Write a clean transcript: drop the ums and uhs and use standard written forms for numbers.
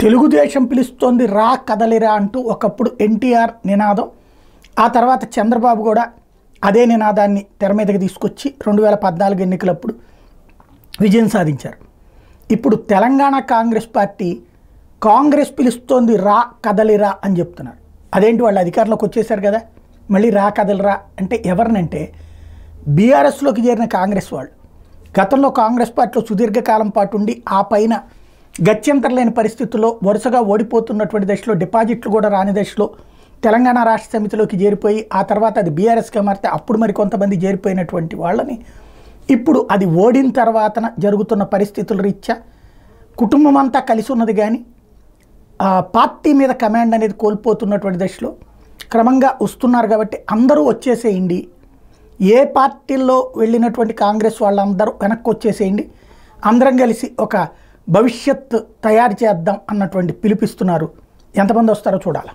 తెలుగుదేశం పిలుస్తోంది రా కదలిరా అంటూ ఒకప్పుడు ఎన్టీఆర్ నినాదం, ఆ తర్వాత చంద్రబాబు కూడా అదే నినాదాన్ని తెర మీదకి తీసుకొచ్చి 2014 ఎన్నికలప్పుడు విజయం సాధించారు. ఇప్పుడు తెలంగాణ కాంగ్రెస్ పార్టీ కాంగ్రెస్ పిలుస్తోంది రా కదలిరా అని చెప్తున్నారు. అదేంటి, వాళ్ళు అధికారంలోకి వచ్చేసారు కదా, మళ్ళీ రా కదలిరా అంటే ఎవరినంటే బీఆర్ఎస్లోకి చేరిన కాంగ్రెస్ వాళ్ళు. గతంలో కాంగ్రెస్ పార్టీలో సుదీర్ఘకాలం పాటు ఉండి ఆ పైన గత్యంతరం లేని పరిస్థితుల్లో వరుసగా ఓడిపోతున్నటువంటి దశలో, డిపాజిట్లు కూడా రాని దశలో తెలంగాణ రాష్ట్ర సమితిలోకి చేరిపోయి ఆ తర్వాత అది బీఆర్ఎస్గా మారితే అప్పుడు మరి కొంతమంది చేరిపోయినటువంటి వాళ్ళని ఇప్పుడు అది ఓడిన తర్వాతన జరుగుతున్న పరిస్థితుల రీత్యా కుటుంబం అంతా కలిసి ఉన్నది, కానీ పార్టీ మీద కమాండ్ అనేది కోల్పోతున్నటువంటి దశలో క్రమంగా వస్తున్నారు. కాబట్టి అందరూ వచ్చేసేయండి, ఏ పార్టీల్లో వెళ్ళినటువంటి కాంగ్రెస్ వాళ్ళందరూ వెనక్కి వచ్చేసేయండి, అందరం కలిసి ఒక భవిష్యత్ తయారు చేద్దాం అన్నటువంటి పిలిపిస్తున్నారు. ఎంతమంది వస్తారో చూడాలి.